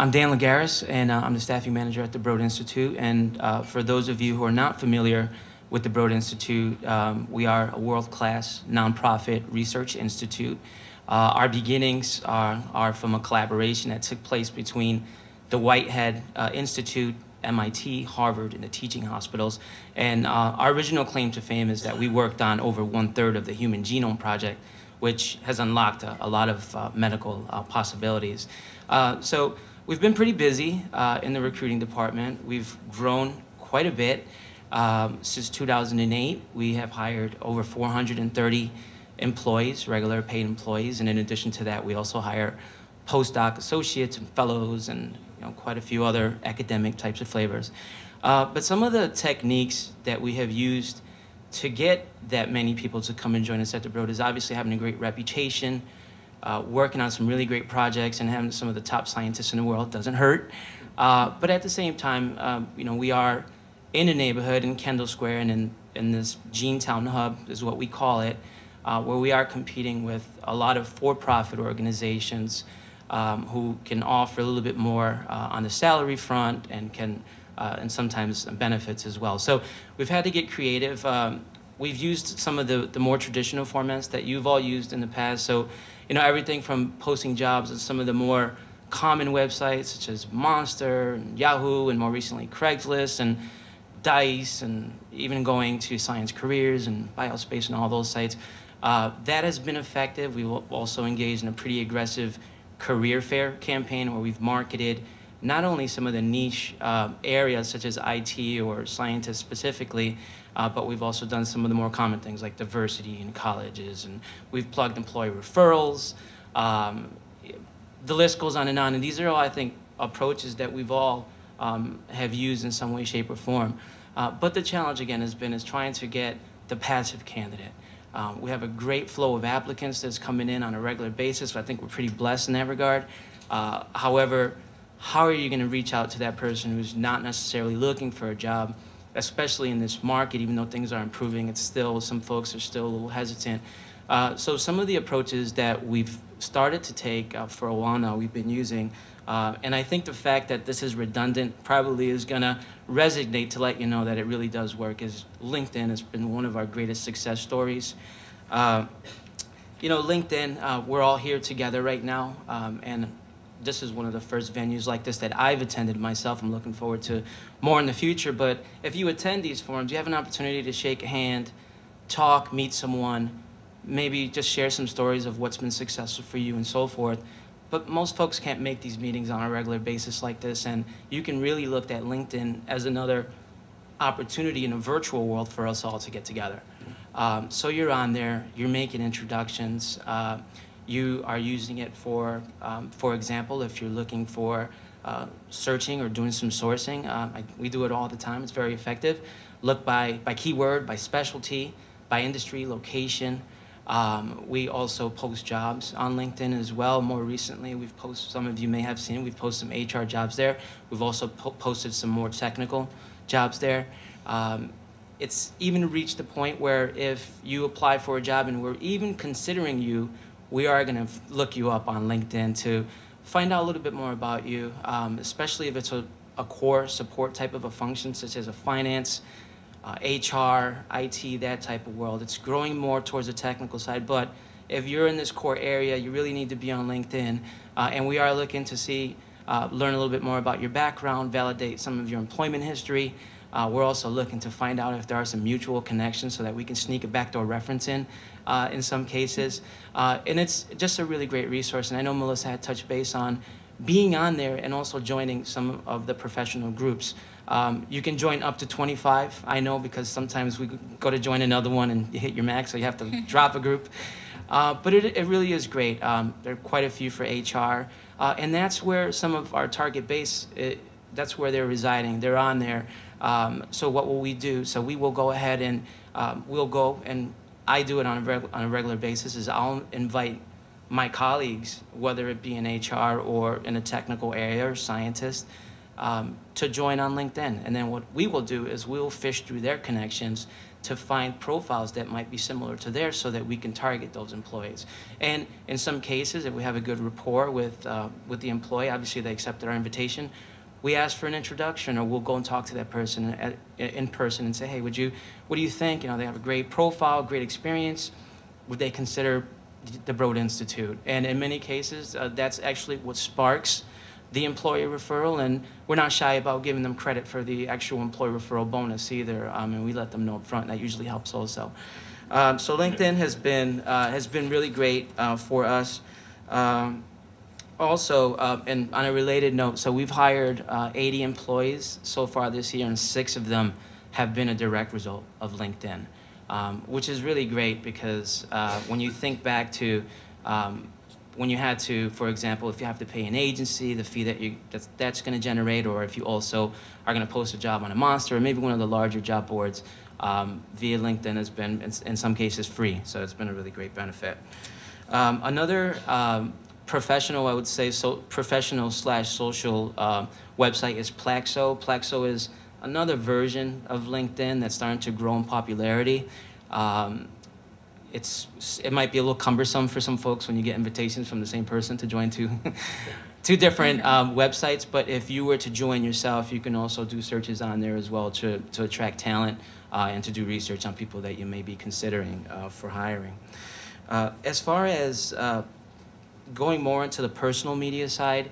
I'm Dan Lagares, and I'm the staffing manager at the Broad Institute. And for those of you who are not familiar with the Broad Institute, we are a world-class nonprofit research institute. Our beginnings are from a collaboration that took place between the Whitehead Institute, MIT, Harvard, and the teaching hospitals. And our original claim to fame is that we worked on over 1/3 of the Human Genome Project, which has unlocked a lot of medical possibilities. So we've been pretty busy in the recruiting department. We've grown quite a bit. Since 2008, we have hired over 430 employees, regular paid employees, and in addition to that, we also hire postdoc associates and fellows and quite a few other academic types of flavors. But some of the techniques that we have used to get that many people to come and join us at the Broad is obviously having a great reputation, working on some really great projects, and having some of the top scientists in the world doesn't hurt. But at the same time, we are in a neighborhood in Kendall Square and in this Genetown hub is what we call it, where we are competing with a lot of for-profit organizations who can offer a little bit more on the salary front and sometimes benefits as well. So we've had to get creative. We've used some of the more traditional formats that you've all used in the past. So, everything from posting jobs on some of the more common websites such as Monster, and Yahoo, and more recently Craigslist and Dice, and even going to Science Careers and Biospace and all those sites. That has been effective. We've also engaged in a pretty aggressive career fair campaign where we've marketed not only some of the niche areas such as IT or scientists specifically, but we've also done some of the more common things like diversity in colleges, and we've plugged employee referrals. The list goes on, and these are all, I think, approaches that we've all have used in some way, shape, or form. But the challenge, again, is trying to get the passive candidate. We have a great flow of applicants that's coming in on a regular basis, so I think we're pretty blessed in that regard. However, how are you going to reach out to that person who's not necessarily looking for a job, especially in this market? Even though things are improving, it's still, some folks are still a little hesitant. So some of the approaches that we've started to take for a while now, we've been using, and I think the fact that this is redundant probably is going to resonate to let you know that it really does work, is LinkedIn has been one of our greatest success stories. LinkedIn, we're all here together right now, and this is one of the first venues like this that I've attended myself. I'm looking forward to more in the future. But if you attend these forums, you have an opportunity to shake a hand, talk, meet someone, maybe just share some stories of what's been successful for you and so forth. But most folks can't make these meetings on a regular basis like this, and you can really look at LinkedIn as another opportunity in a virtual world for us all to get together. So you're on there, you're making introductions. You are using it for example, if you're looking for searching or doing some sourcing. We do it all the time. It's very effective. Look by keyword, by specialty, by industry, location. We also post jobs on LinkedIn as well. More recently, we've posted, some of you may have seen, we've posted some HR jobs there. We've also posted some more technical jobs there. It's even reached the point where if you apply for a job and we're even considering you, we are going to look you up on LinkedIn to find out a little bit more about you, especially if it's a core support type of a function, such as a finance, HR, IT, that type of world. It's growing more towards the technical side, but if you're in this core area, you really need to be on LinkedIn. And we are looking to learn a little bit more about your background, validate some of your employment history. We're also looking to find out if there are some mutual connections so that we can sneak a backdoor reference in some cases. And it's just a really great resource. And I know Melissa had touched base on being on there and also joining some of the professional groups. You can join up to 25, I know, because sometimes we go to join another one and you hit your max, so you have to drop a group. But it really is great. There are quite a few for HR. And that's where some of our target base, that's where they're residing. They're on there. So what will we do? So we will go ahead and we'll go, and I do it on a regular basis, is I'll invite my colleagues, whether it be in HR or in a technical area or scientist, to join on LinkedIn. And then what we will do is we'll fish through their connections to find profiles that might be similar to theirs so that we can target those employees. And in some cases, if we have a good rapport with the employee, obviously they accepted our invitation, we ask for an introduction, or we'll go and talk to that person in person and say, hey, what do you think? You know, they have a great profile, great experience. Would they consider the Broad Institute? And in many cases, that's actually what sparks the employee referral, and we're not shy about giving them credit for the actual employee referral bonus either, and we let them know up front. That usually helps also. So LinkedIn has been really great for us. Also, and on a related note, so we've hired 80 employees so far this year, and 6 of them have been a direct result of LinkedIn, which is really great because when you think back to when you had to, for example, if you have to pay an agency, the fee that's going to generate, or if you also are going to post a job on a Monster or maybe one of the larger job boards, via LinkedIn has been, in some cases, free. So it's been a really great benefit. Another professional, I would say, professional/social website is Plaxo. Plaxo is another version of LinkedIn that's starting to grow in popularity. It might be a little cumbersome for some folks when you get invitations from the same person to join two different websites, but if you were to join yourself, you can also do searches on there as well to attract talent and to do research on people that you may be considering for hiring. As far as going more into the personal media side,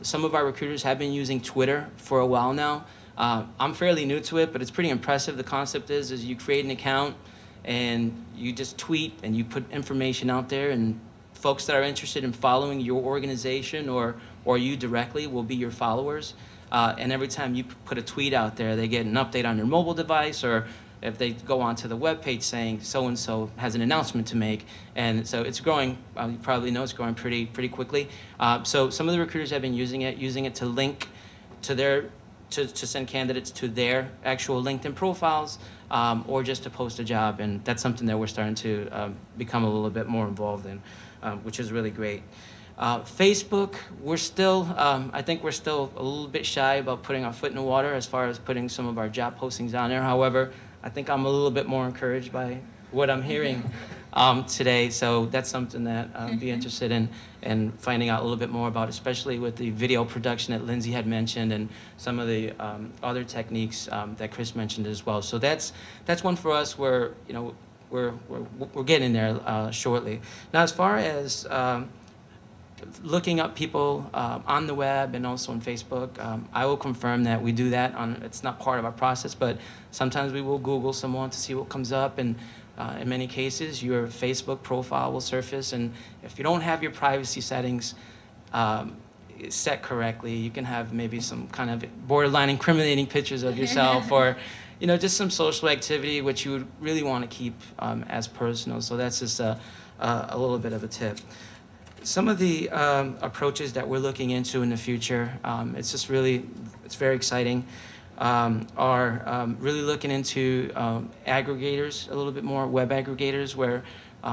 some of our recruiters have been using Twitter for a while now. I'm fairly new to it, but it's pretty impressive. The concept is you create an account and you just tweet and you put information out there, and folks that are interested in following your organization or you directly will be your followers. And every time you put a tweet out there, they get an update on their mobile device, or if they go onto the webpage saying so-and-so has an announcement to make. And so it's growing, you probably know it's growing pretty quickly. So some of the recruiters have been using it to link to their, to send candidates to their actual LinkedIn profiles, or just to post a job. And that's something that we're starting to become a little bit more involved in, which is really great. Facebook, we're still, I think we're still a little bit shy about putting our foot in the water as far as putting some of our job postings on there. However, I think I'm a little bit more encouraged by what I'm hearing today. So that's something that I'd be interested in finding out a little bit more about, especially with the video production that Lindsay had mentioned and some of the other techniques that Chris mentioned as well. So that's one for us where, you know, we're getting there shortly. Now, as far as looking up people on the web and also on Facebook, I will confirm that we do that. It's not part of our process, but sometimes we will Google someone to see what comes up, and in many cases, your Facebook profile will surface, and if you don't have your privacy settings set correctly, you can have maybe some kind of borderline incriminating pictures of yourself, or you know, just some social activity which you would really want to keep as personal. So that's just a little bit of a tip. Some of the approaches that we're looking into in the future, it's very exciting, are really looking into aggregators a little bit more, web aggregators, where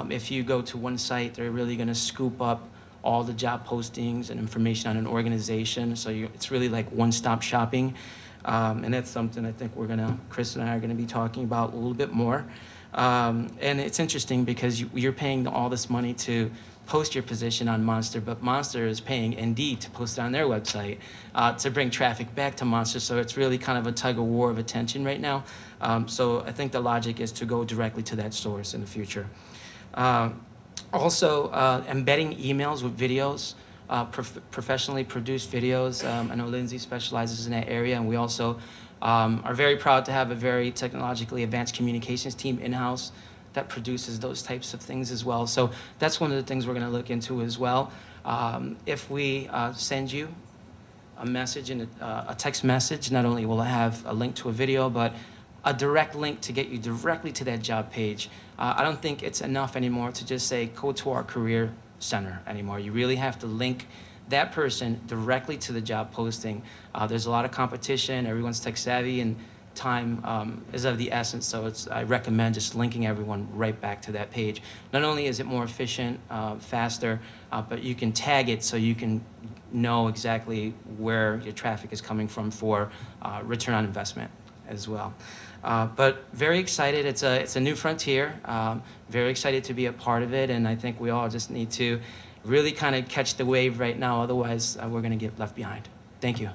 if you go to one site, they're really going to scoop up all the job postings and information on an organization. So it's really like one-stop shopping. And that's something I think Chris and I are going to be talking about a little bit more. And it's interesting because you're paying all this money to post your position on Monster, but Monster is paying Indeed to post it on their website to bring traffic back to Monster. So it's really kind of a tug of war of attention right now. So I think the logic is to go directly to that source in the future. Also, embedding emails with videos, professionally produced videos. I know Lindsay specializes in that area, and we also are very proud to have a very technologically advanced communications team in-house that produces those types of things as well. So that's one of the things we're going to look into as well. If we send you a message, a text message, not only will it have a link to a video, but a direct link to get you directly to that job page. I don't think it's enough anymore to just say, go to our career center anymore. You really have to link that person directly to the job posting. There's a lot of competition, everyone's tech savvy, and time is of the essence, so I recommend just linking everyone right back to that page. Not only is it more efficient, faster, but you can tag it so you can know exactly where your traffic is coming from for return on investment as well. But very excited. It's a new frontier. Very excited to be a part of it, and I think we all just need to really kind of catch the wave right now. Otherwise, we're going to get left behind. Thank you.